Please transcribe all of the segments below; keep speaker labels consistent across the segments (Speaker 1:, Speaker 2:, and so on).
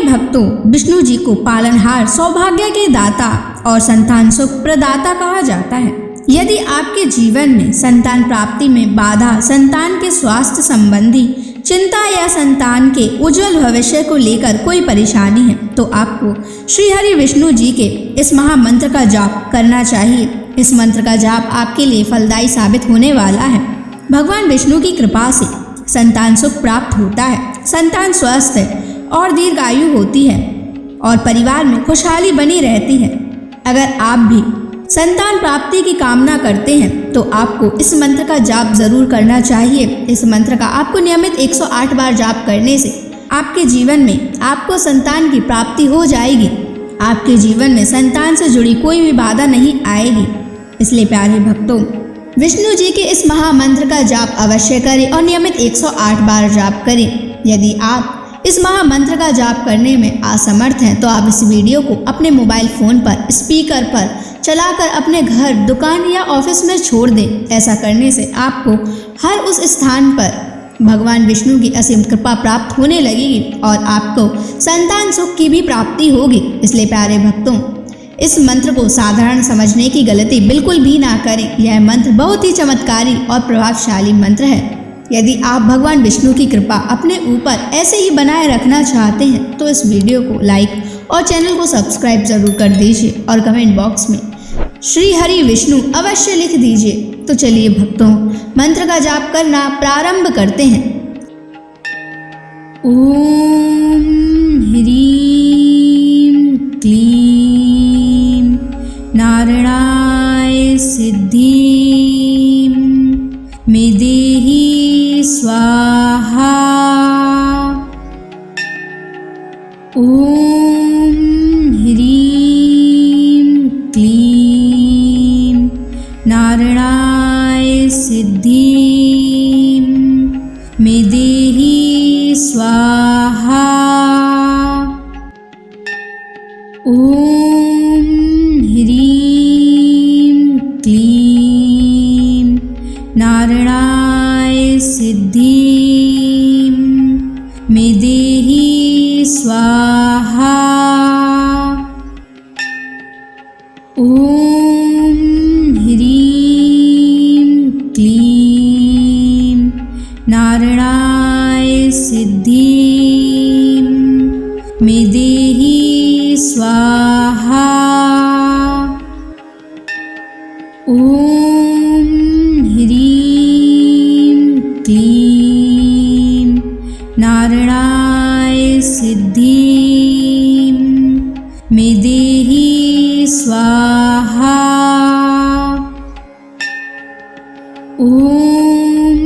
Speaker 1: भक्तों, विष्णु जी को पालनहार, सौभाग्य के दाता और संतान सुख प्रदाता कहा जाता है। यदि आपके जीवन में संतान प्राप्ति में बाधा, संतान के स्वास्थ्य संबंधी चिंता या संतान के उज्जवल भविष्य को लेकर कोई परेशानी है, तो आपको श्री हरि विष्णु जी के इस महामंत्र का जाप करना चाहिए। इस मंत्र का जाप आपके लिए फलदायी साबित होने वाला है। भगवान विष्णु की कृपा से संतान सुख प्राप्त होता है, संतान स्वस्थ है और दीर्घायु होती है और परिवार में खुशहाली बनी रहती है। अगर आप भी संतान प्राप्ति की कामना करते हैं तो आपको इस मंत्र का जाप जरूर करना चाहिए। इस मंत्र का आपको नियमित 108 बार जाप करने से आपके जीवन में आपको संतान की प्राप्ति हो जाएगी। आपके जीवन में संतान से जुड़ी कोई भी बाधा नहीं आएगी। इसलिए प्यारे भक्तों, विष्णु जी के इस महामंत्र का जाप अवश्य करें और नियमित 108 बार जाप करें। यदि आप इस महामंत्र का जाप करने में असमर्थ हैं तो आप इस वीडियो को अपने मोबाइल फोन पर स्पीकर पर चलाकर अपने घर, दुकान या ऑफिस में छोड़ दें। ऐसा करने से आपको हर उस स्थान पर भगवान विष्णु की असीम कृपा प्राप्त होने लगेगी और आपको संतान सुख की भी प्राप्ति होगी। इसलिए प्यारे भक्तों, इस मंत्र को साधारण समझने की गलती बिल्कुल भी ना करें। यह मंत्र बहुत ही चमत्कारी और प्रभावशाली मंत्र है। यदि आप भगवान विष्णु की कृपा अपने ऊपर ऐसे ही बनाए रखना चाहते हैं तो इस वीडियो को लाइक और चैनल को सब्सक्राइब जरूर कर दीजिए और कमेंट बॉक्स में श्री हरि विष्णु अवश्य लिख दीजिए। तो चलिए भक्तों, मंत्र का जाप करना प्रारंभ करते हैं। ओम ह्रीं क्लीं नारायणाय सिद्धिं मे देहि स्वाहा। ओम ह्रीं क्लीं नारायणाय सिद्धिं मे देहि स्वाहा। ओम ह्रीं क्लीं नारायणाय सिद्धिं मे देहि स्वाहा। ओम ह्रीं क्लीं नारायणाय सिद्धिं मे देहि स्वाहा। ओम ह्रीं क्लीं नारायणाय सिद्धिं मे देहि स्वाहा। ओम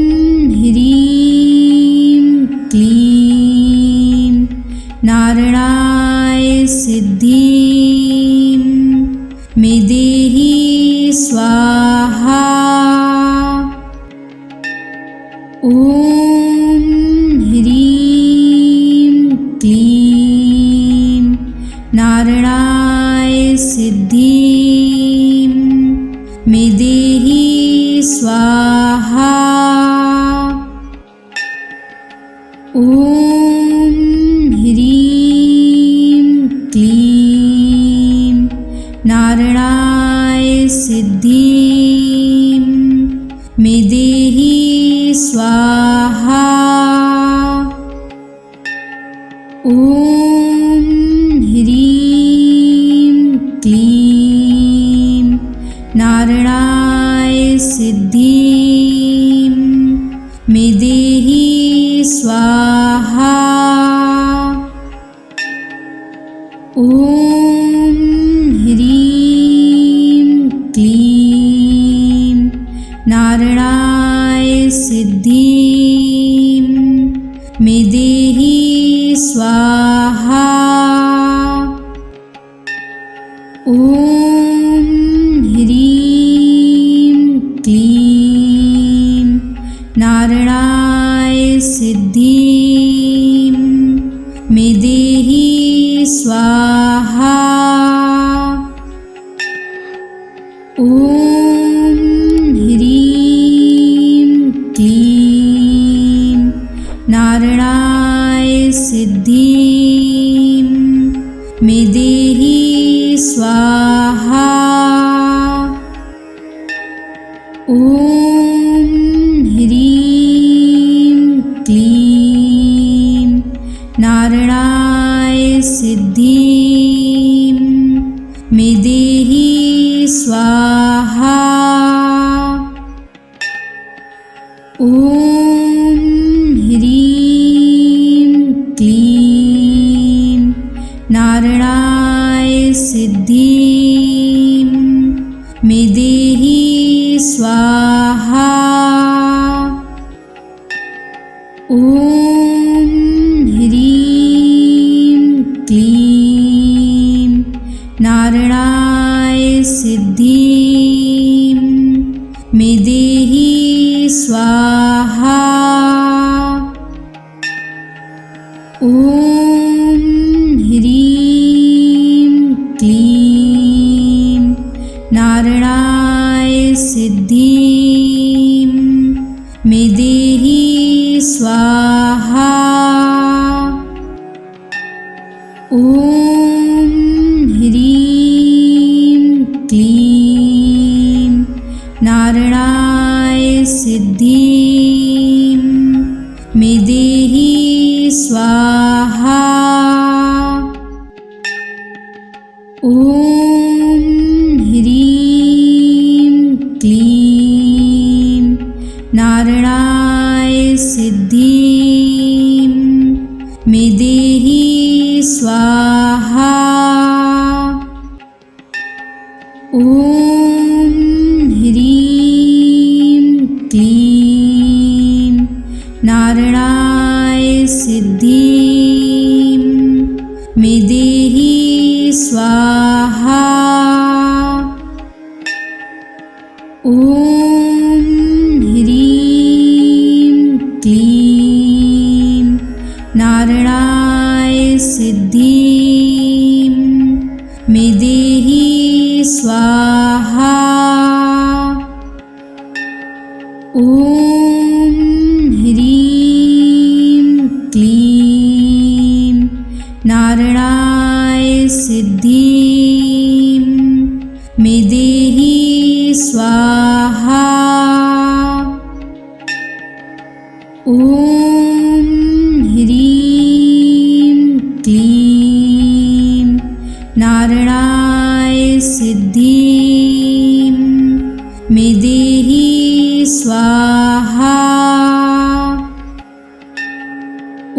Speaker 1: ह्रीं क्लीं नारायणाय सिद्धिं मे देहि स्वाहा। ओम ह्रीं क्लीं नारायणाय सिद्धिं मे देहि स्वाहा। ओम ह्रीं क्लीं नारायणाय सिद्धिं मे देहि स्वाहा। ओम ह्रीं क्लीं नारायणाय सिद्धिं मे देहि स्वाहा। ओम ह्रीं क्लीं नारायणाय सिद्धिं मे देहि स्वाहा। ओम ह्रीं क्लीं नारायणाय सिद्धिं मे देहि स्वाहा। ओम ह्रीं क्लीं नारायणाय सिद्धिं स्वाहा। ॐ ह्रीं क्लीं नारायणाय सिद्धिं मे देहि स्वाहा। ॐ ह्रीं क्लीं नारायणाय सिद्धिं मे देहि स्वाहा। ॐ ह्रीं क्लीं नारायणाय सिद्धिं मे देहि स्वाहा। ॐ ह्रीं क्लीं नारायणाय सिद्धिं मे देहि स्वाहा। ॐ ह्रीं क्लीं नारायणाय सिद्धिं मे देहि स्वाहा। ॐ ह्रीं क्लीं नारायणाय सिद्धिं मे देहि स्वाहा। ॐ ह्रीं क्लीं नारायणाय सिद्धिं मे देहि स्वाहा। ॐ ह्रीं क्लीं नारायणाय सिद्धिं मे देहि स्वाहा। ॐ ह्रीं क्लीं नारायणाय सिद्धिं मे देहि स्वाहा। ॐ ह्रीं क्लीं नारायणाय सिद्धिं मे देहि स्वाहा।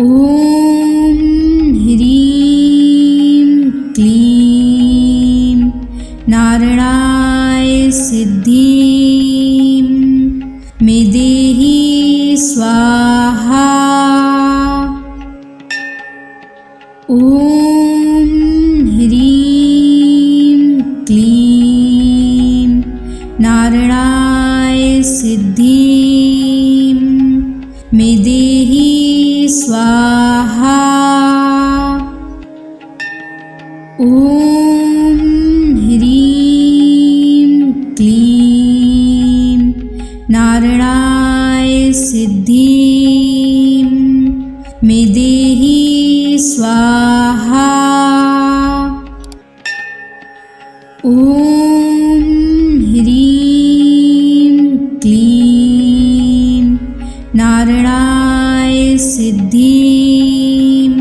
Speaker 1: ॐ ह्रीं क्लीं नारायणाय सिद्धिं मे देहि स्वाहा। ॐ ह्रीं क्लीं नारायणाय सिद्धिं मे देहि स्वाहा। ॐ ह्रीं क्लीं नारायणाय सिद्धिं मे देहि स्वाहा। ॐ ह्रीं क्लीं नारायणाय सिद्धिं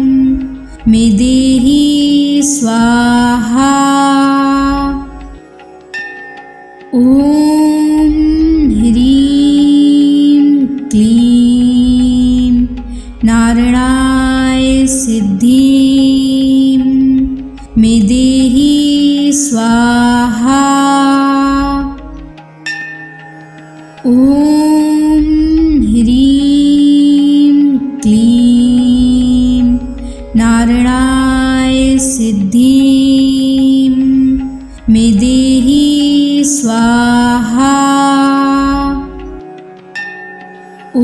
Speaker 1: मे देहि स्वाहा। ॐ ह्रीं क्लीं नारायणाय सिद्धिं मे देहि स्वाहा। ॐ ह्रीं क्लीं नारायणाय सिद्धिं मे देहि स्वाहा। ॐ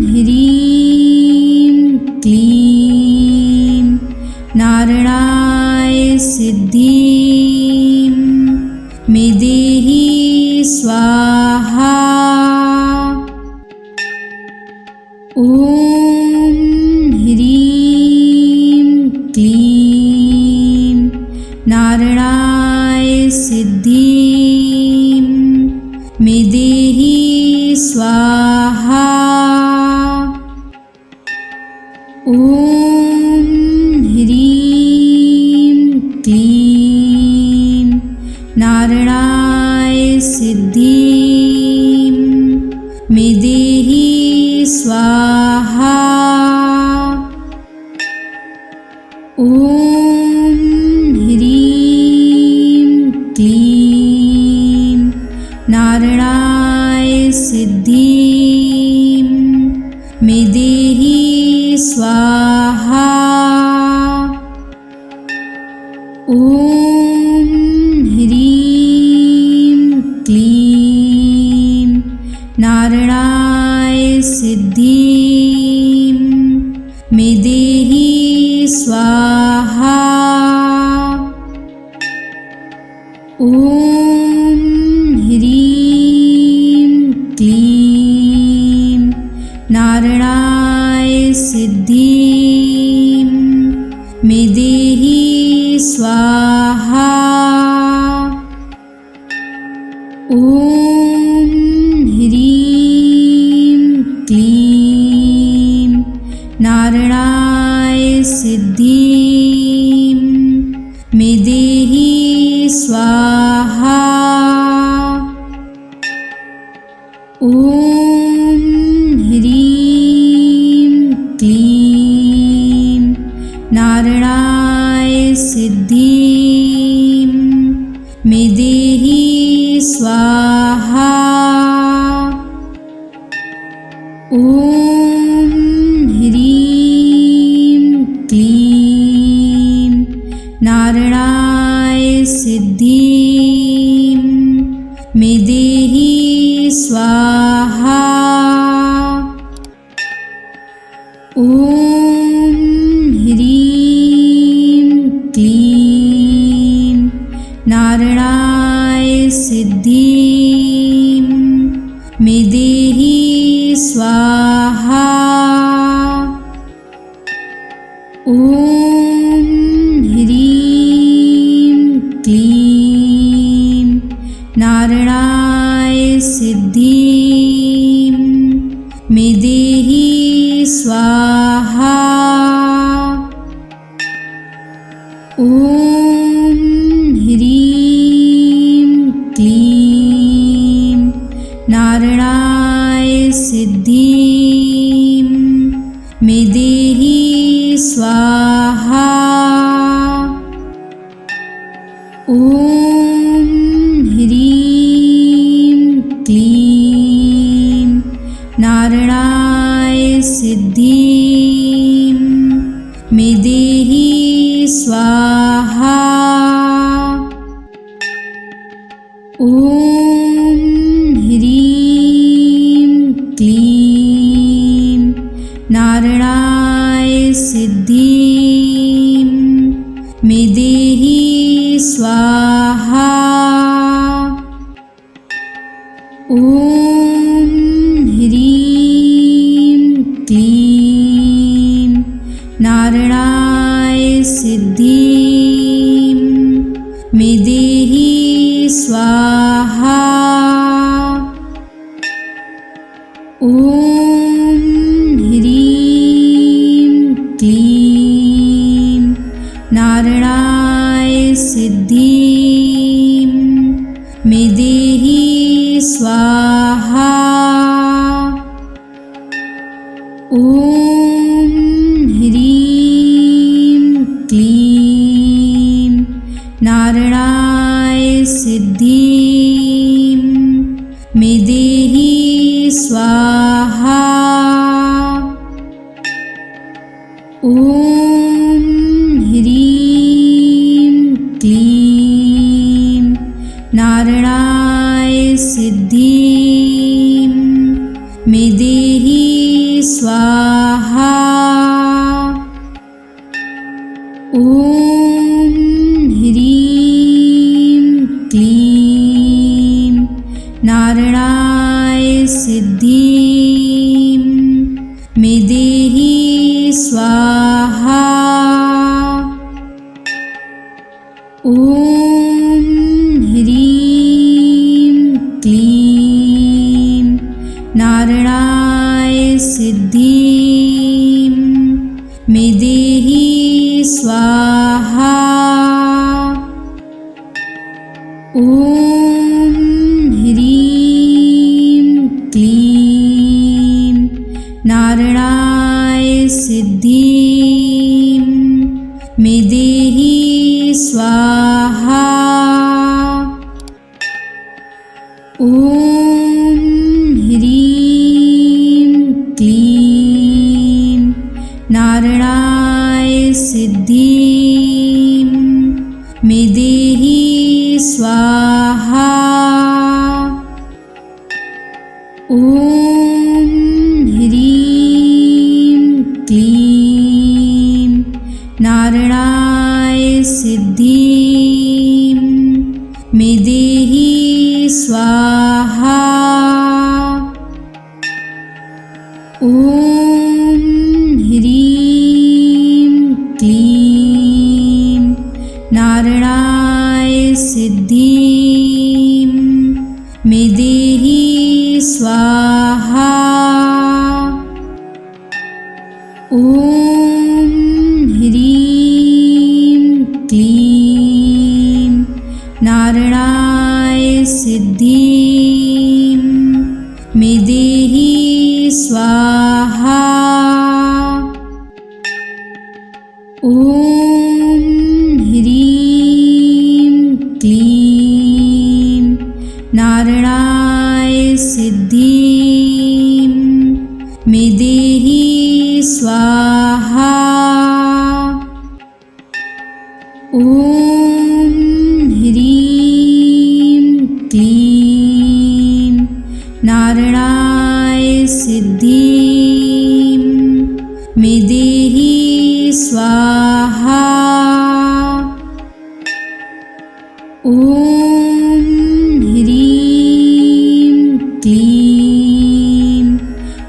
Speaker 1: ह्रीं क्लीं नारायणाय सिद्धिं मे देहि स्वाहा। ॐ ह्रीं क्लीं नारायणाय सिद्धिं मे देहि स्वाहा। ॐ ह्रीं क्लीं नारायणाय सिद्धिं मे देहि स्वाहा। ॐ ह्रीं क्लीं नारायणाय सिद्धिं मे देहि स्वाहा। ॐ ह्रीं क्लीं नारायणाय सिद्धिं मे देहि स्वाहा। ॐ ह्रीं क्लीं नारायणाय सिद्धिं मे देहि स्वाहा। ॐ ह्रीं क्लीं नारायणाय सिद्धिं मे देहि स्वाहा। ॐ ह्रीं क्लीं नारायणाय सिद्धिं मे देहि स्वाहा। ॐ ह्रीं क्लीं नारायणाय सिद्धिं मे देहि स्वाहा। ॐ ह्रीं क्लीं नारायणाय सिद्धिं मे देहि स्वाहा। ॐ ह्रीं क्लीं नारायणाय सिद्धिं मे देहि स्वाहा। ॐ ह्रीं क्लीं नारायणाय सिद्धिं मे देहि स्वाहा। ॐ ह्रीं क्लीं नारायणाय सिद्धिं मे देहि स्वाहा। ॐ ह्रीं क्लीं नारायणाय सिद्धिं मे देहि स्वाहा। ॐ ह्रीं क्लीं नारायणाय सिद्धिं मे देहि स्वाहा। ॐ ह्रीं क्लीं नारायणाय सिद्धिं मे देहि स्वाहा। ॐ ह्रीं क्लीं नारायणाय सिद्धिं मे देहि स्वाहा। ॐ ह्रीं क्लीं नारायणाय सिद्धिं मे देहि स्वाहा। ॐ ह्रीं क्लीं नारायणाय सिद्धिं मे देहि स्वाहा। ॐ क्लीं नारायणाय सिद्धिं मे देहि स्वाहा। ॐ ह्रीं क्लीं नारायणाय सिद्धिं मे देहि स्वाहा। ॐ ह्रीं क्लीं नारायणाय सिद्धिं मे देहि स्वाहा। ॐ ह्रीं क्लीं नारायणाय सिद्धिं मे देहि स्वाहा। ॐ ह्रीं क्लीं नारायणाय सिद्धिं मे देहि स्वाहा। ॐ ह्रीं क्लीं नारायणाय सिद्धिं मे देहि स्वाहा। ॐ ह्रीं क्लीं नारायणाय सिद्धिं मे देहि स्वाहा। ॐ ह्रीं क्लीं नारायणाय सिद्धिं मे देहि स्वाहा। ॐ ह्रीं क्लीं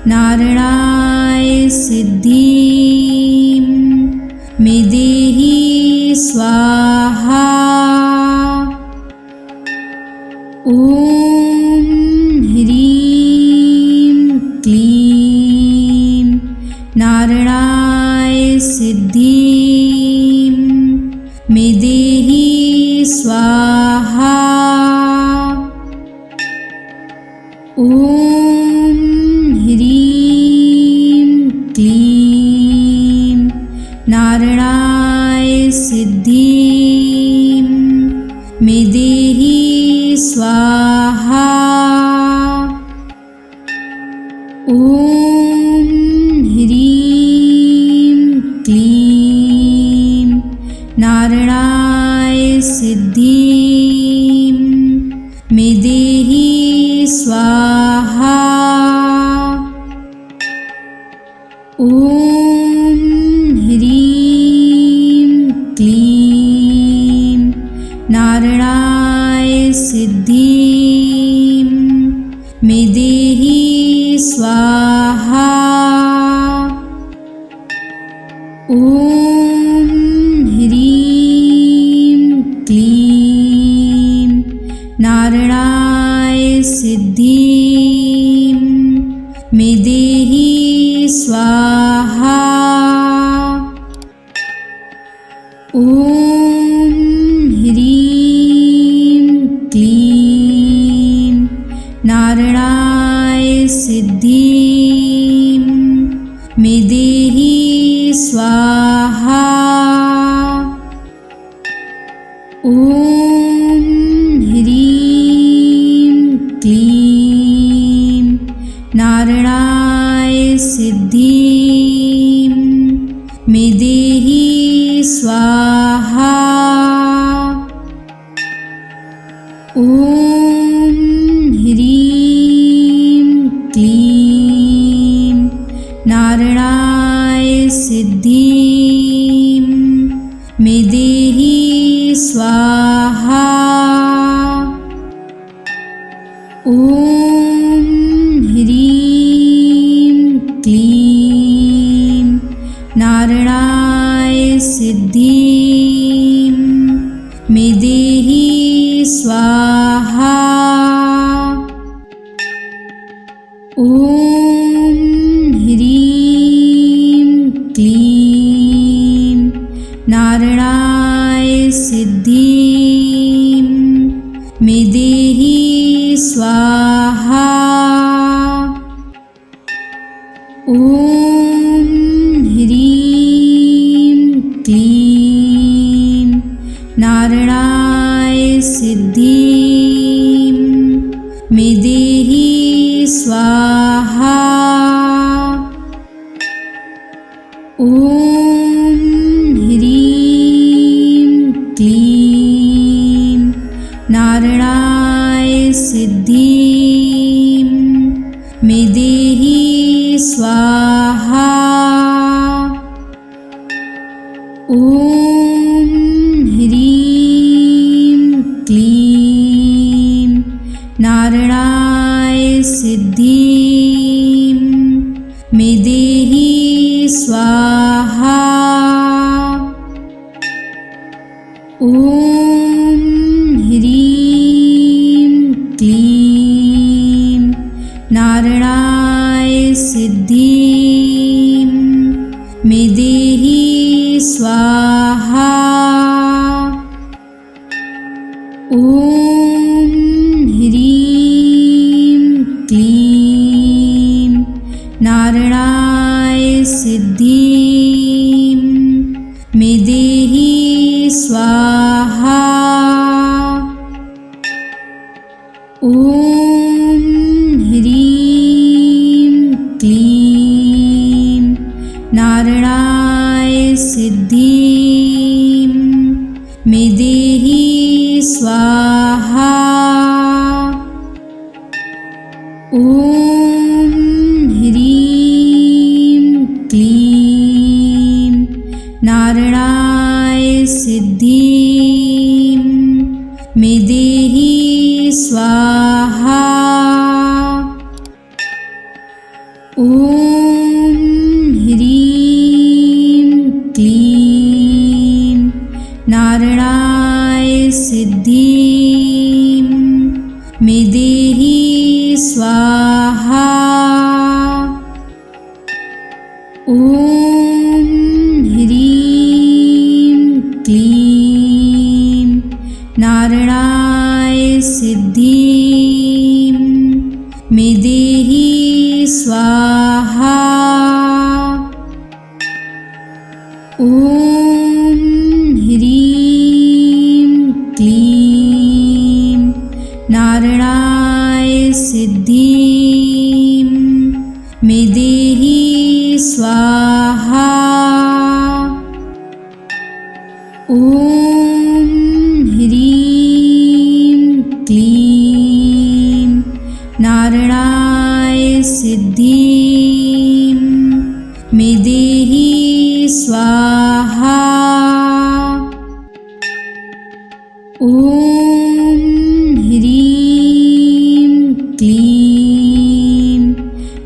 Speaker 1: नारायणाय सिद्धिं मे देहि स्वाहा। ॐ ह्रीं क्लीं नारायणाय सिद्धिं मे देहि स्वाहा। ॐ ह्रीं क्लीं नारायणाय सिद्धिं मे देहि स्वाहा। ॐ ह्रीं क्लीं नारायणाय सिद्धिं मे देहि स्वाहा। ॐ ह्रीं क्लीं नारायणाय सिद्धिं मे देहि स्वाहा। ॐ ह्रीं क्लीं नारायणाय सिद्धिं मे देहि स्वाहा। ॐ ह्रीं क्लीं नारायणाय सिद्धिं मे देहि स्वाहा। ॐ ह्रीं क्लीं नारायणाय सिद्धिं मे देहि स्वाहा। ॐ ह्रीं क्लीं नारायणाय सिद्धिं मे देहि स्वाहा। ॐ ह्रीं क्लीं ॐ ह्रीं क्लीं नारायणाय सिद्धिं मे देहि स्वाहा। ॐ ह्रीं क्लीं नारायणाय सिद्धिं मे देहि स्वाहा। ॐ ह्रीं क्लीं नारायणाय सिद्धिं मे देहि स्वाहा। ॐ ह्रीं क्लीं नारायणाय सिद्धिं मे देहि स्वाहा। ॐ ह्रीं क्लीं नारायणाय सिद्धिं मे देहि स्वाहा। ॐ ह्रीं क्लीं नारायणाय सिद्धिं मे देहि स्वाहा। ॐ ह्रीं क्लीं नारायणाय सिद्धिं मे देहि स्वाहा। ॐ ह्रीं क्लीं नारायणाय सिद्धिं मे देहि स्वाहा। ॐ ह्रीं क्लीं नारायणाय सिद्धिं मे देहि स्वाहा। ॐ ह्रीं क्लीं नारायणाय सिद्धिं मे देहि स्वाहा। ॐ ह्रीं क्लीं नारायणाय सिद्धिं मे देहि स्वाहा। ॐ ह्रीं क्लीं नारायणाय सिद्धिं मे देहि स्वाहा। ॐ ह्रीं क्लीं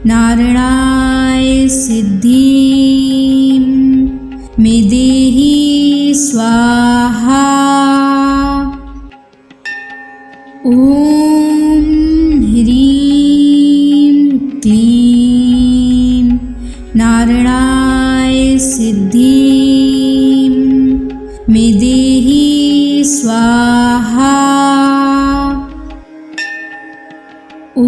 Speaker 1: नारायणाय सिद्धिं मे देहि स्वाहा। ॐ ह्रीं क्लीं नारायणाय सिद्धिं मे देहि स्वाहा। ॐ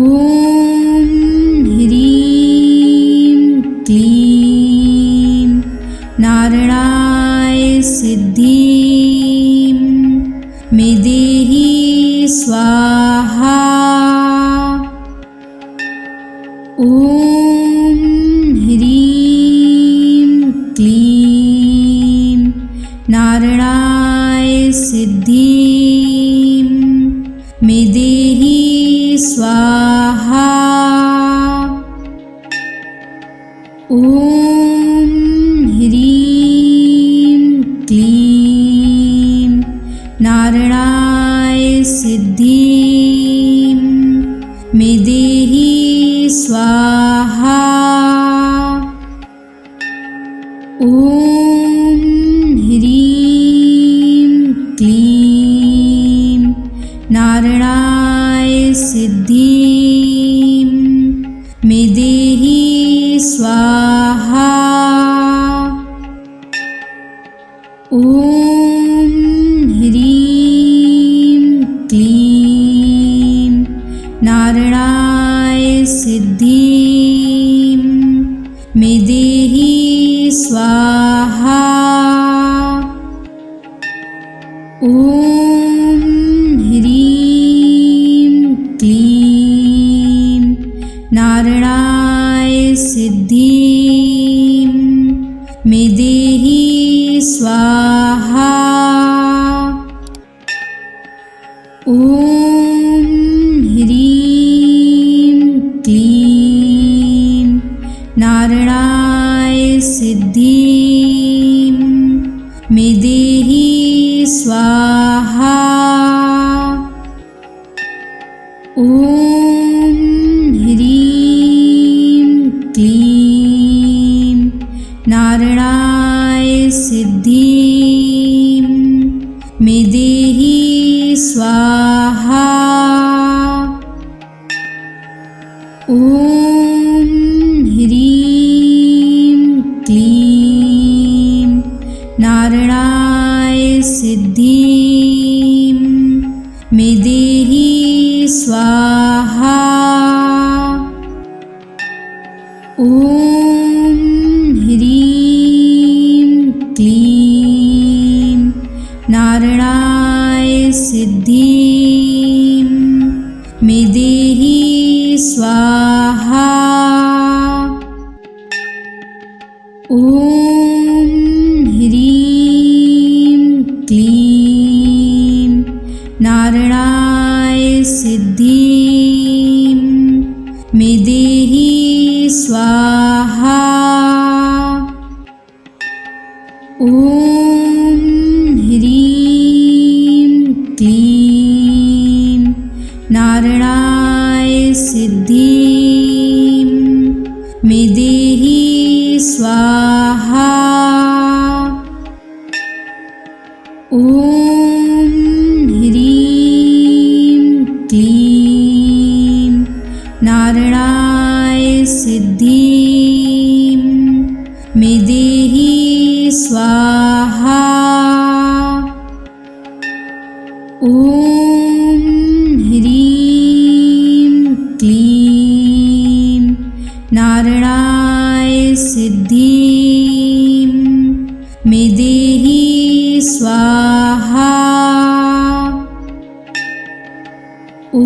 Speaker 1: ह्रीं क्लीं नारायणाय सिद्धिं मे देहि स्वाहा। ॐ ह्रीं क्लीं नारायणाय सिद्धिं मे देहि स्वाहा। ॐ ह्रीं क्लीं नारायणाय सिद्धिं मे देहि स्वाहा। ॐ ह्रीं क्लीं नारायणाय सिद्धिं मे नारायणाय सिद्धिं मे देहि स्वाहा। ॐ ह्रीं क्लीं नारायणाय सिद्धिं मे देहि स्वाहा। ॐ ह्रीं क्लीं नारायणाय सिद्धिं मे देहि स्वाहा। ॐ ह्रीं क्लीं नारायणाय सिद्धिं मे देहि स्वाहा। ॐ ह्रीं क्लीं नारायणाय सिद्धिं मे देहि स्वाहा। ॐ ह्रीं क्लीं नारायणाय सिद्धिं मे देहि स्वाहा। ॐ ह्रीं क्लीं नारायणाय सिद्धिं मे देहि स्वाहा। ॐ ह्रीं क्लीं नारायणाय सिद्धिं मे देहि स्वाहा। ॐ ह्रीं क्लीं नारायणाय सिद्धिं मे देहि स्वाहा। ॐ ह्रीं क्लीं नारायणाय सिद्धिं मे देहि स्वाहा। ॐ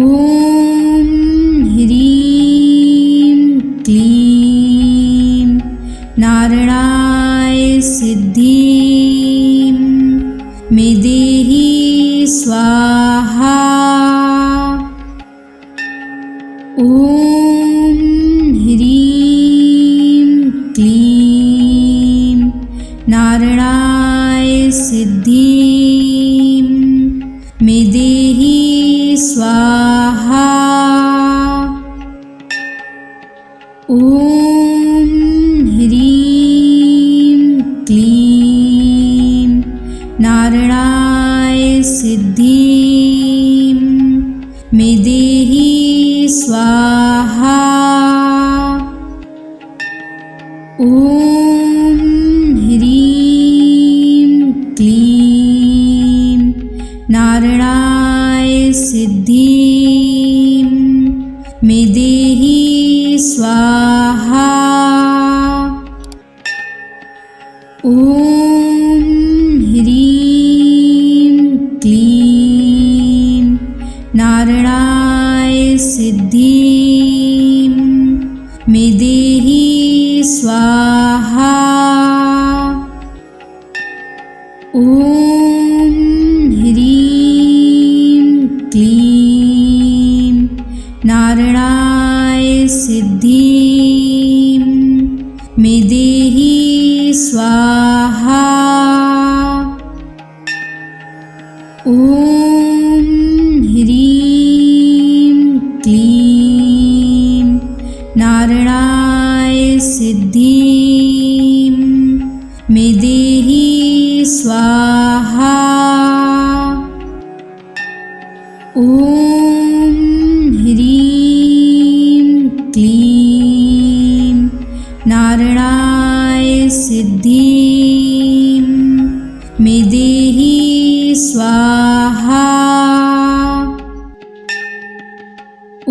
Speaker 1: ह्रीं क्लीं नारायणाय सिद्धिं मे देहि स्वाहा। ॐ ह्रीं क्लीं नारायणाय सिद्धिं मे देहि स्वाहा। ॐ ह्रीं क्लीं नारायणाय सिद्धिं मे देहि स्वाहा। ॐ ह्रीं क्लीं नारायणाय सिद्धिं मे देहि स्वाहा। ॐ ह्रीं क्लीं नारायणाय सिद्धिं मे देहि स्वाहा। ॐ ह्रीं क्लीं नारायणाय सिद्धिं मे देहि स्वाहा। ॐ ह्रीं क्लीं नारायणाय सिद्धिं मे देहि स्वाहा। ॐ ह्रीं क्लीं नारायणाय सिद्धिं मे देहि स्वाहा। ॐ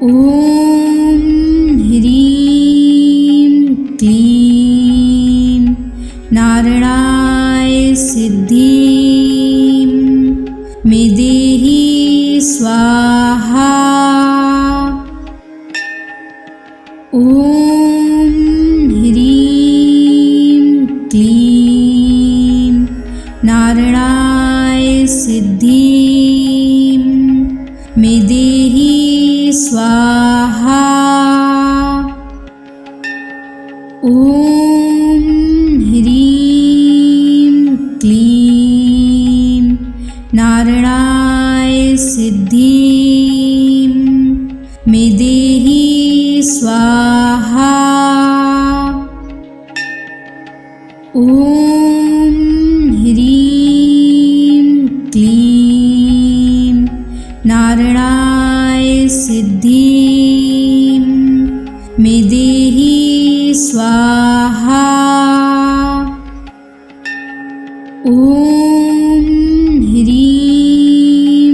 Speaker 1: ॐ ह्रीं क्लीं नारायणाय सिद्धिं मे देहि स्वाहा। ॐ ह्रीं क्लीं नारायणाय सिद्धिं मे देहि स्वाहा। ॐ ह्रीं क्लीं नारायणाय सिद्धिं मे देहि स्वाहा। ॐ ह्रीं क्लीं नारायणाय सिद्धिं मे देहि स्वाहा। ॐ ह्रीं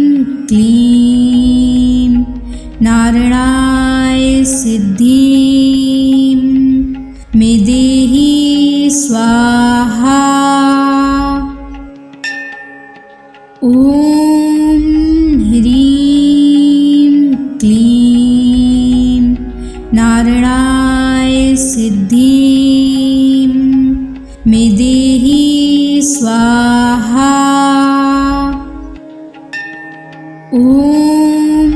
Speaker 1: क्लीं नारायणाय सिद्धिं मे देहि स्वाहा। ॐ ह्रीं क्लीं नारायणाय सिद्धिं मे देहि स्वाहा। ॐ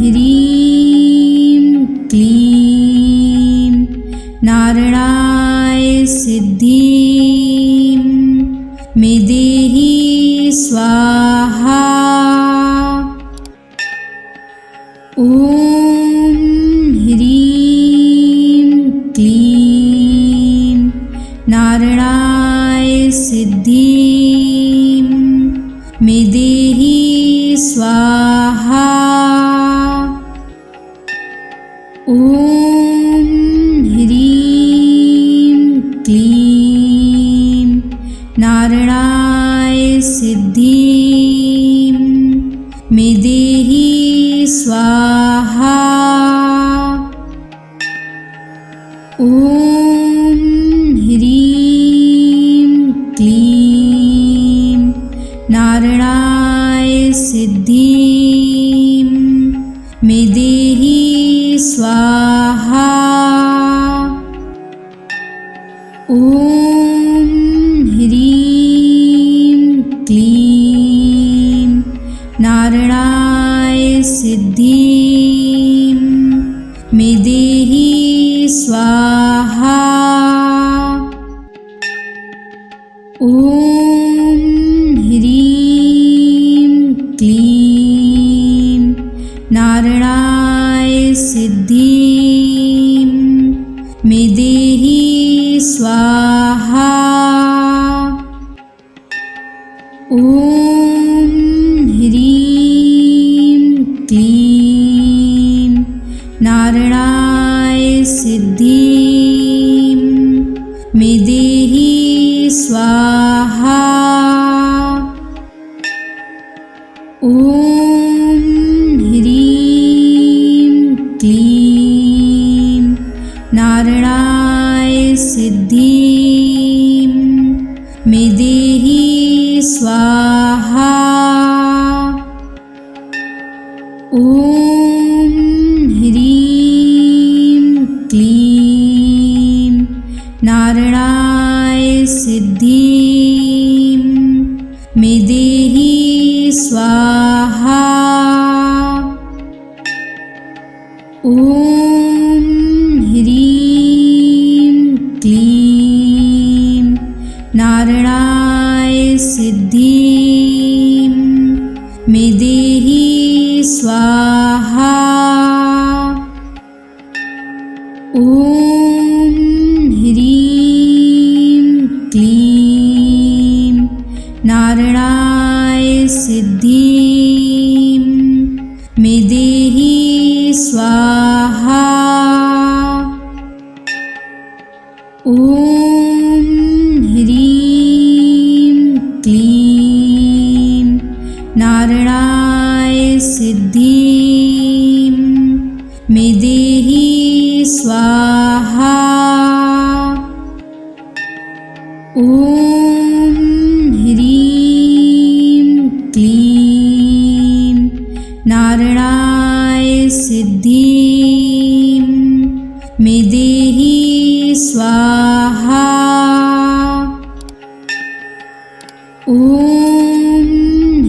Speaker 1: ह्रीं क्लीं नारायणाय सिद्धिं मे देहि स्वाहा। ॐ ह्रीं क्लीं नारायणाय सिद्धिं मे देहि स्वाहा। ॐ ह्रीं क्लीं नारायणाय सिद्धिं मे देहि स्वाहा। ॐ ह्रीं क्लीं नारायणाय सिद्धिं मे देहि स्वाहा। ॐ ह्रीं क्लीं नारायणाय सिद्धिं मे देहि स्वाहा। ॐ ह्रीं क्लीं नारायणाय सिद्धिं मे देहि स्वाहा। ॐ ह्रीं क्लीं नारायणाय सिद्धिं मे देहि स्वाहा। ॐ ह्रीं क्लीं नारायणाय सिद्धिं मे देहि स्वाहा। ॐ ह्रीं क्लीं नारायणाय सिद्धिं मे देहि स्वाहा। ॐ ह्रीं क्लीं नारायणाय सिद्धिं मे देहि स्वाहा। ॐ ह्रीं क्लीं नारायणाय सिद्धिं मे देहि स्वाहा। ॐ ह्रीं क्लीं नारायणाय सिद्धिं मे देहि स्वाहा। ॐ ह्रीं क्लीं नारायणाय सिद्धिं मे देहि स्वाहा। ॐ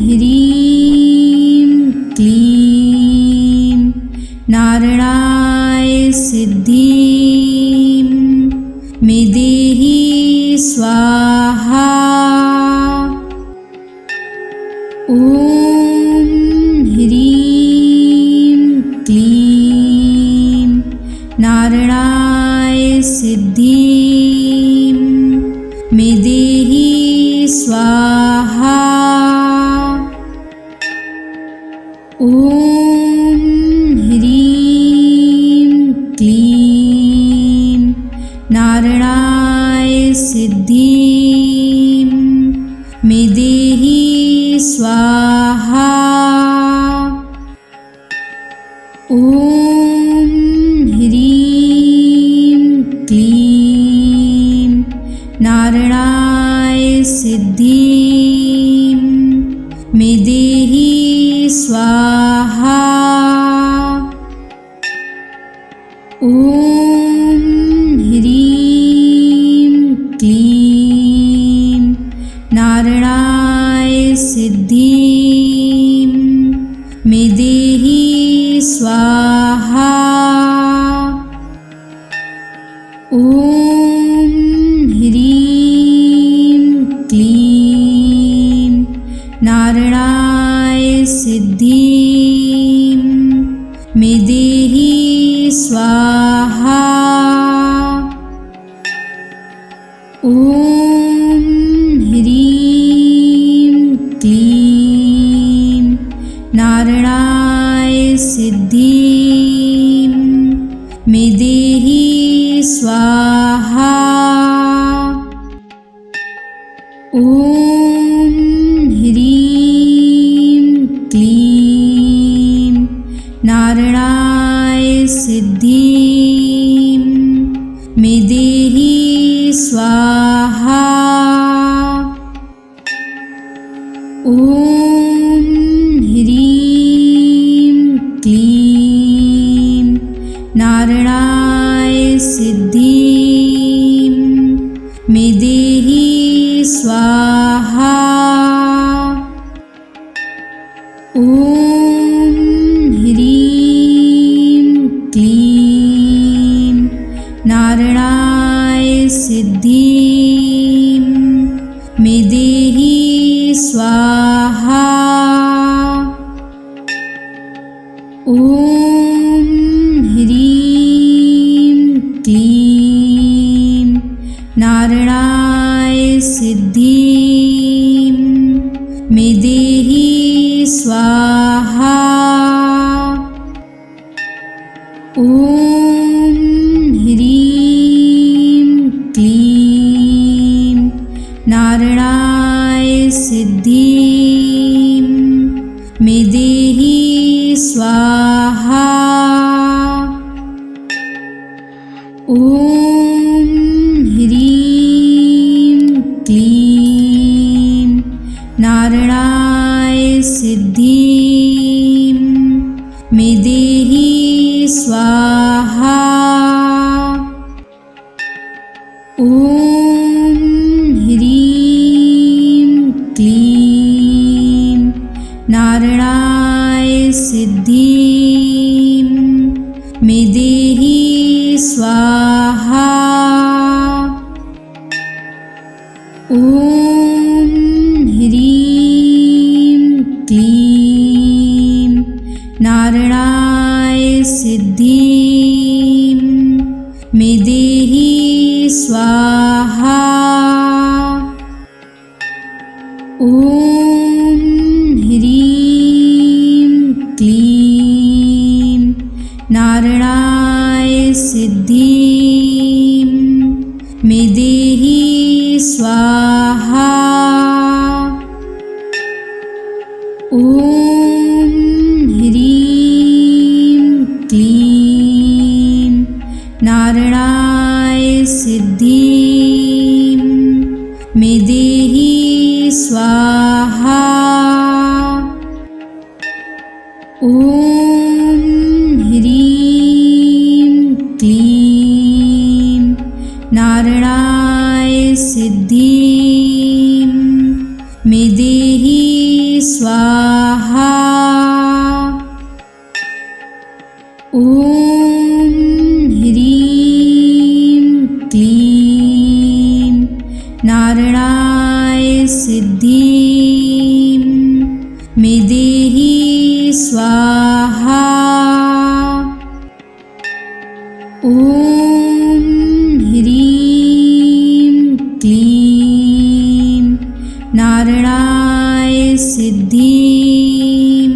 Speaker 1: ह्रीं क्लीं नारायणाय सिद्धिं मे देहि स्वाहा। ॐ ह्रीं क्लीं नारायणाय सिद्धिं मे देहि स्वाहा। ॐ ह्रीं क्लीं नारायणाय सिद्धिं मे देहि स्वाहा। ॐ ह्रीं क्लीं नारायणाय सिद्धिं मे देहि स्वाहा। ॐ ह्रीं क्लीं नारायणाय सिद्धिं मे देहि स्वाहा। ॐ ह्रीं क्लीं नारायणाय सिद्धिं मे देहि स्वाहा। ॐ ह्रीं क्लीं नारायणाय सिद्धिं मे देहि स्वाहा। ॐ ह्रीं क्लीं नारायणाय सिद्धिं मे देहि स्वाहा। ॐ ह्रीं क्लीं नारायणाय सिद्धिं मे देहि स्वाहा। ॐ ह्रीं क्लीं नारायणाय सिद्धिं मे देहि स्वाहा। ॐ ह्रीं क्लीं नारायणाय सिद्धिं मे देहि स्वाहा। ॐ ह्रीं क्लीं नारायणाय सिद्धिं मे देहि स्वाहा। ॐ ह्रीं क्लीं नारायणाय सिद्धिं मे देहि स्वाहा। ॐ ह्रीं क्लीं नारायणाय सिद्धिं मे देहि स्वाहा। ॐ ह्रीं क्लीं नारायणाय सिद्धिं मे देहि स्वाहा। ॐ ह्रीं क्लीं नारायणाय सिद्धिं मे देहि स्वाहा। ॐ ह्रीं क्लीं ॐ ह्रीं क्लीं नारायणाय सिद्धिं मे देहि स्वाहा। ॐ ह्रीं क्लीं नारायणाय सिद्धिं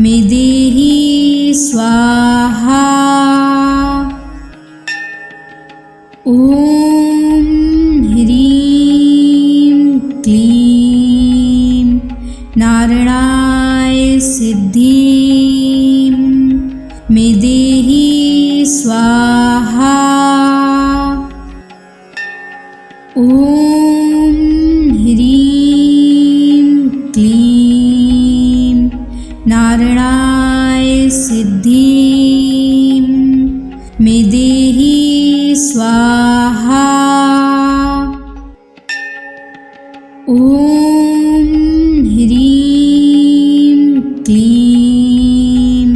Speaker 1: मे देहि स्वाहा। ॐ ह्रीं क्लीं नारायणाय सिद्धिं मे देहि स्वाहा। ॐ ह्रीं क्लीं नारायणाय सिद्धिं मे देहि स्वाहा। ॐ ह्रीं क्लीं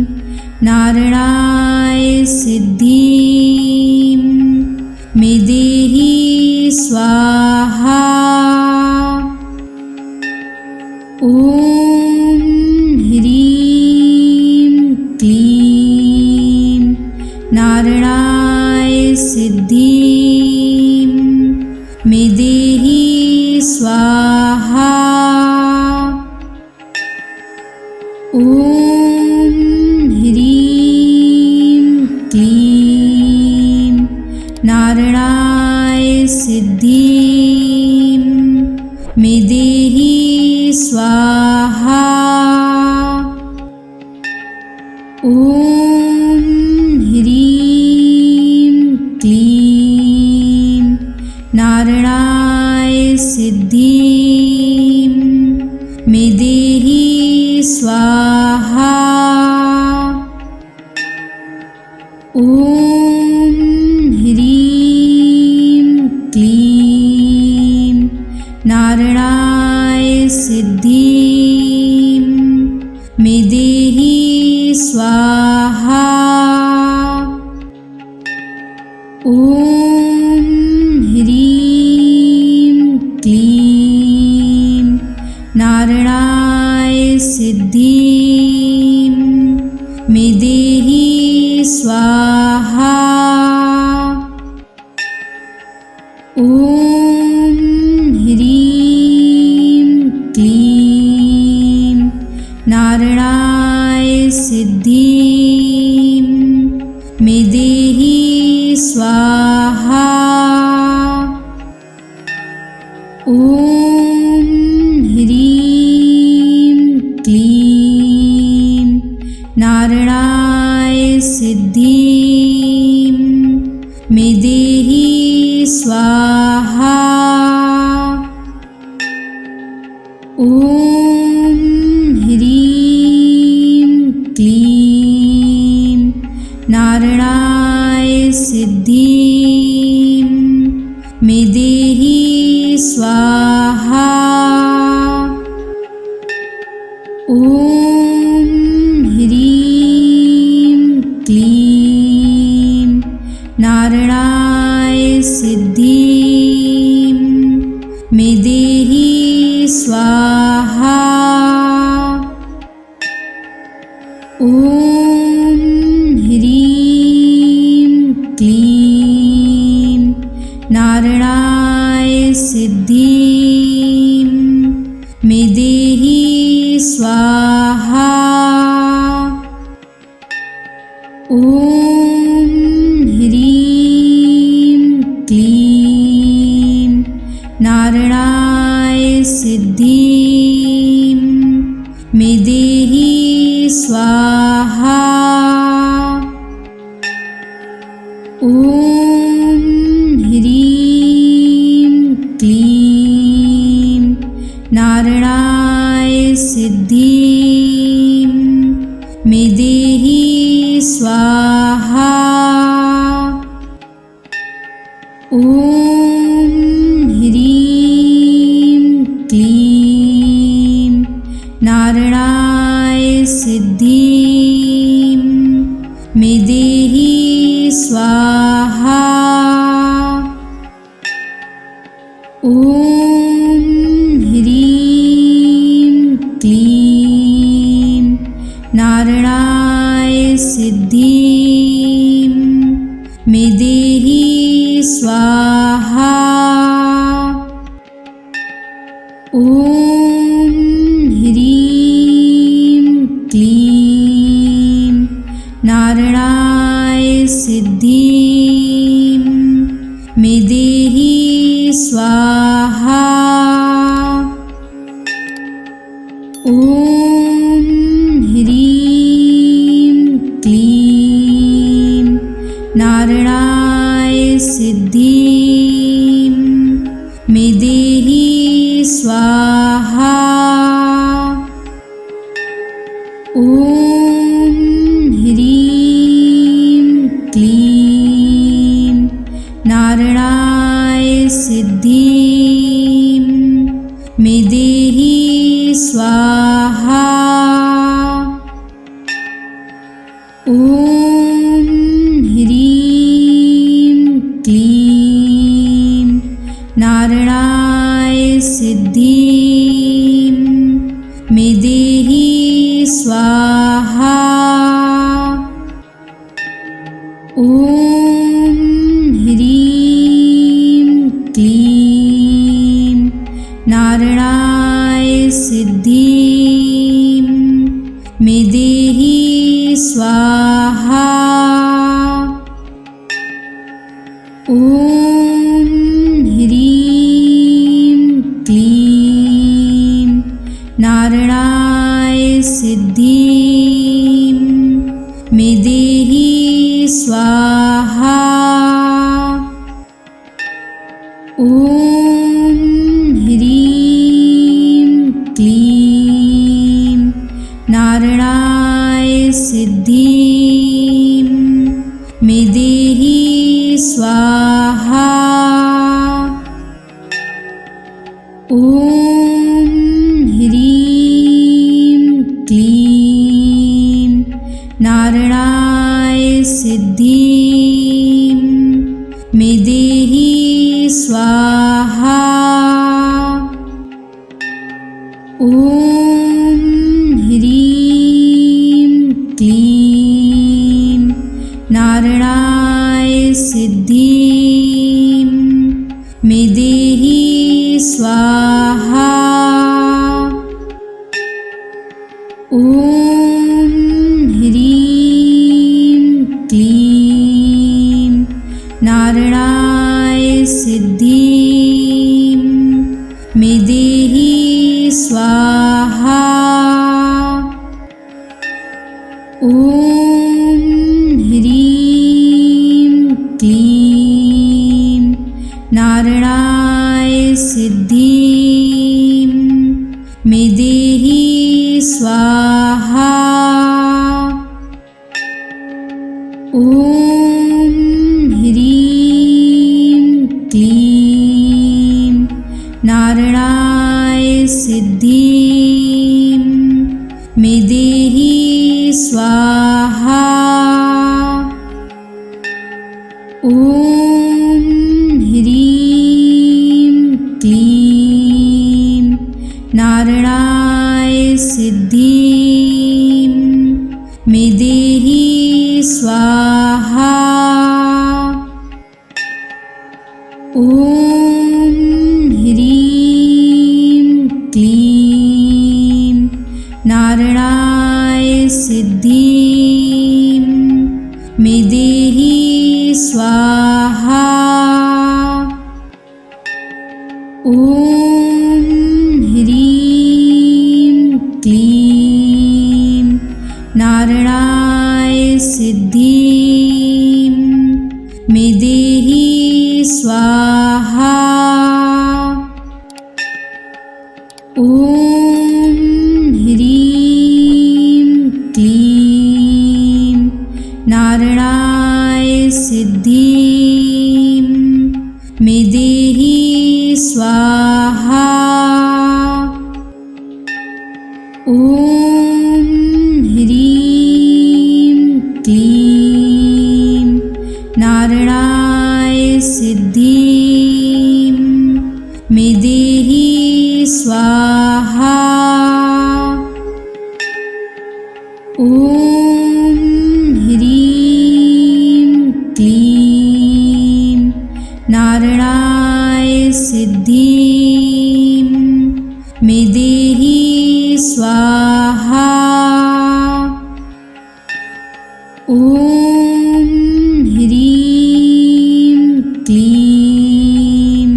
Speaker 1: नारायणाय सिद्धिं मे देहि स्वाहा। ॐ ह्रीं क्लीं नारायणाय सिद्धिं मे देहि स्वाहा। ॐ ह्रीं क्लीं नारायणाय सिद्धिं मे देहि स्वाहा। ॐ ह्रीं क्लीं नारायणाय सिद्धिं मे देहि स्वाहा। ॐ ह्रीं क्लीं नारायणाय सिद्धिं मे देहि स्वाहा। ॐ ह्रीं क्लीं नारायणाय सिद्धिं मे देहि स्वाहा। ॐ ह्रीं क्लीं नारायणाय सिद्धिं मे देहि स्वाहा। ॐ ह्रीं क्लीं नारायणाय सिद्धिं मे देहि स्वाहा। ॐ ह्रीं क्लीं नारायणाय सिद्धिं मे देहि स्वाहा। ॐ ह्रीं क्लीं नारायणाय सिद्धिं मे देहि स्वाहा। ॐ ह्रीं क्लीं नारायणाय सिद्धिं मे देहि स्वाहा। ॐ ह्रीं क्लीं नारायणाय सिद्धिं मे देहि स्वाहा। ॐ ह्रीं क्लीं नारायणाय सिद्धिं मे देहि स्वाहा। ॐ ह्रीं क्लीं नारायणाय सिद्धिं मे देहि स्वाहा। ॐ ह्रीं क्लीं नारायणाय सिद्धिं मे देहि स्वाहा। ॐ ह्रीं क्लीं नारायणाय सिद्धिं मे देहि स्वाहा। ॐ ह्रीं क्लीं नारायणाय सिद्धिं मे देहि स्वाहा। ॐ ह्रीं क्लीं नारायणाय सिद्धिं मे देहि स्वाहा। ॐ ह्रीं क्लीं नारायणाय सिद्धिं मे देहि स्वाहा। ॐ ह्रीं क्लीं नारायणाय सिद्धिं मे देहि स्वाहा। ॐ ह्रीं क्लीं नारायणाय सिद्धिं मे देहि स्वाहा। ॐ ह्रीं क्लीं नारायणाय सिद्धिं मे देहि स्वाहा। ॐ ह्रीं क्लीं नारायणाय सिद्धिं मे देहि स्वाहा। ॐ ह्रीं क्लीं नारायणाय सिद्धिं मे देहि स्वाहा। ॐ ह्रीं क्लीं नारायणाय सिद्धिं मे देहि स्वाहा। ॐ ह्रीं क्लीं नारायणाय सिद्धिं मे देहि स्वाहा। ॐ ह्रीं क्लीं नारायणाय सिद्धिं मे देहि स्वाहा। ॐ ह्रीं क्लीं नारायणाय सिद्धिं मे देहि स्वाहा। ॐ ह्रीं क्लीं नारायणाय सिद्धिं मे देहि स्वाहा। ॐ ह्रीं क्लीं नारायणाय सिद्धिं मे देहि स्वाहा। ॐ ह्रीं क्लीं नारायणाय सिद्धिं मे देहि स्वाहा। ॐ ह्रीं क्लीं नारायणाय सिद्धिं मे देहि स्वाहा। ॐ ह्रीं क्लीं नारायणाय सिद्धिं मे देहि स्वाहा। ॐ ह्रीं क्लीं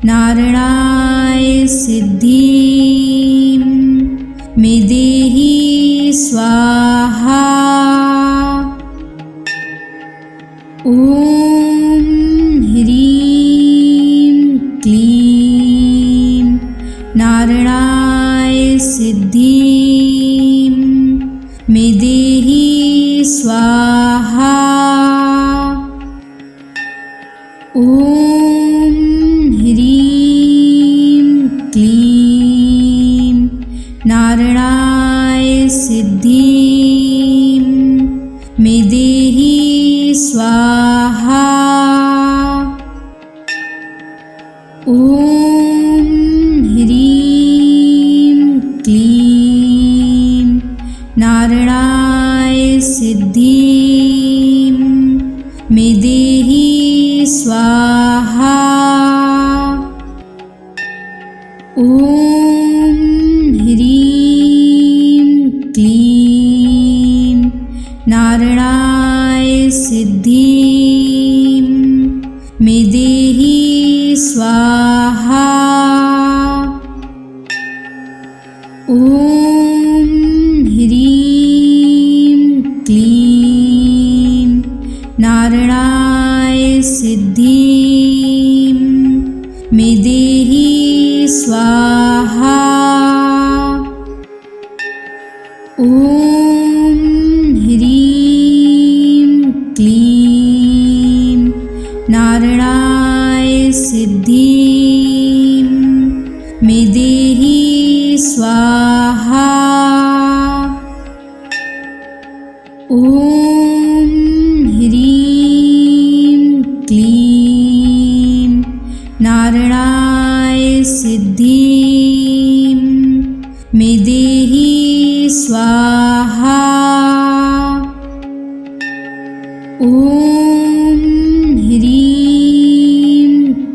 Speaker 1: नारायणाय सिद्धिं मे देहि स्वाहा। ॐ ह्रीं क्लीं नारायणाय सिद्धिं मे देहि स्वाहा। ॐ ह्रीं क्लीं नारायणाय सिद्धिं मे देहि स्वाहा। ॐ ह्रीं क्लीं नारायणाय सिद्धिं मे देहि स्वाहा। ॐ ह्रीं क्लीं नारायणाय सिद्धिं मे देहि स्वाहा। ॐ ह्रीं क्लीं नारायणाय सिद्धिं मे देहि स्वाहा। ॐ ह्रीं क्लीं नारायणाय सिद्धिं मे देहि स्वाहा। ॐ ह्रीं क्लीं नारायणाय सिद्धिं मे देहि स्वाहा। ॐ ह्रीं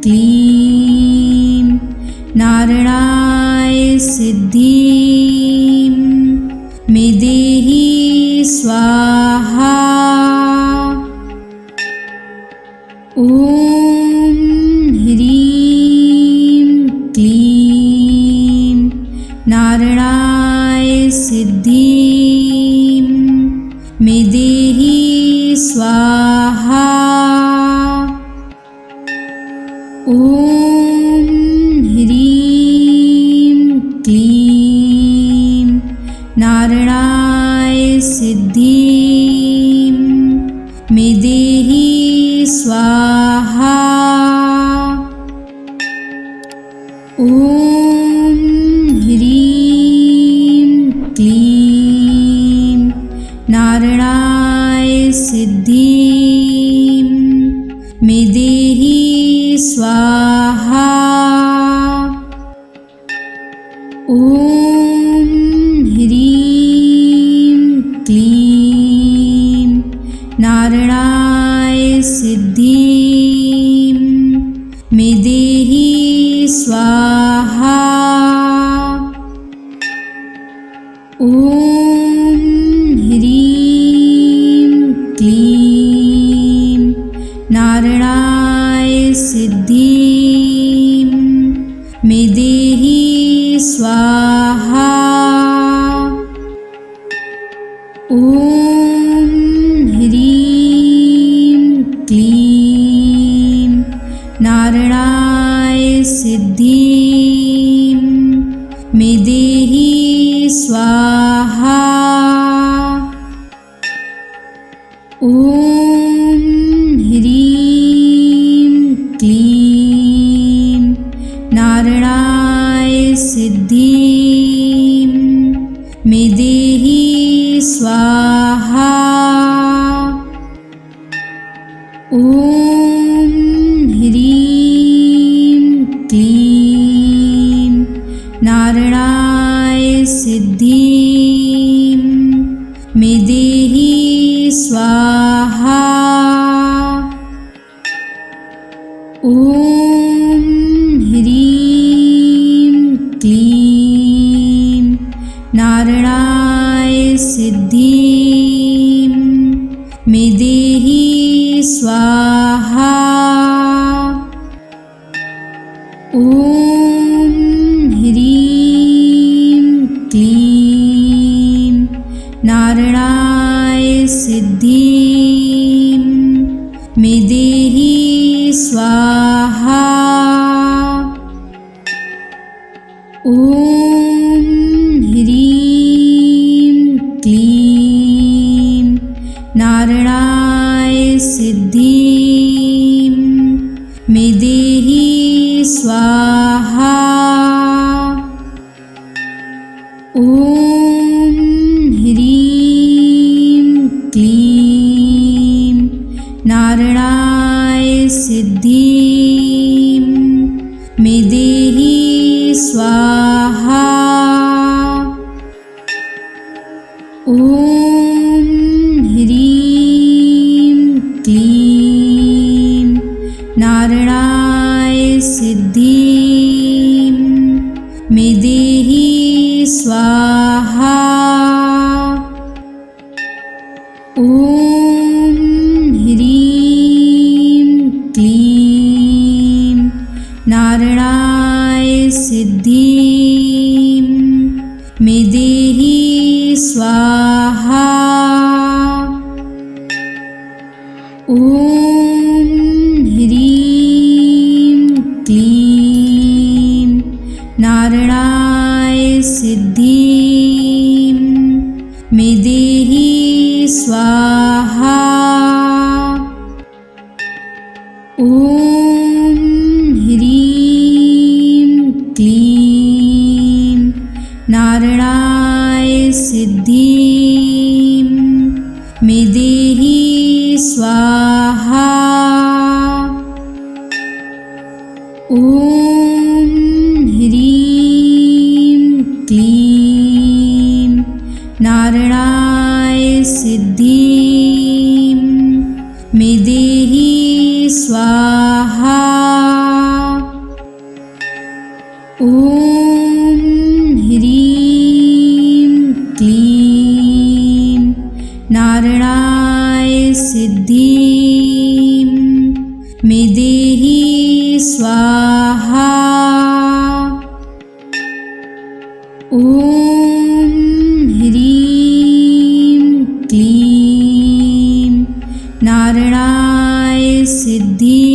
Speaker 1: क्लीं नारायणाय सिद्धिं मे देहि स्वाहा। ॐ ह्रीं क्लीं नारायणाय सिद्धिं मे देहि स्वाहा। ॐ ह्रीं क्लीं नारायणाय सिद्धिं मे देहि स्वाहा। ॐ ह्रीं क्लीं नारायणाय सिद्धिं मे देहि स्वाहा। ॐ ह्रीं क्लीं नारायणाय सिद्धिं मे देहि स्वाहा। ॐ ह्रीं क्लीं नारायणाय सिद्धिं मे देहि स्वाहा। ॐ ह्रीं क्लीं नारायणाय सिद्धिं मे देहि स्वाहा। ॐ ह्रीं क्लीं नारायणाय सिद्धिं मे देहि स्वाहा। ॐ ॐ ह्रीं क्लीं नारायणाय सिद्धिं मे देहि स्वाहा। ॐ ह्रीं क्लीं नारायणाय सिद्धिं मे देहि स्वाहा। ॐ ह्रीं क्लीं नारायणाय सिद्धिं मे देहि स्वाहा। ॐ ह्रीं क्लीं नारायणाय सिद्धिं मे देहि स्वाहा। ॐ ह्रीं क्लीं नारायणाय सिद्धिं मे देहि स्वाहा। ॐ ह्रीं क्लीं नारायणाय सिद्धिं मे देहि स्वाहा। ॐ ह्रीं क्लीं नारायणाय सिद्धिं मे देहि स्वाहा। ॐ ह्रीं क्लीं नारायणाय सिद्धिं मे देहि स्वाहा। ॐ ह्रीं क्लीं नारायणाय सिद्धिं मे देहि स्वाहा। ॐ ह्रीं क्लीं नारायणाय सिद्धिं मे देहि स्वाहा। ॐ ह्रीं क्लीं नारायणाय सिद्धिं मे देहि स्वाहा। ॐ ह्रीं क्लीं नारायणाय सिद्धिं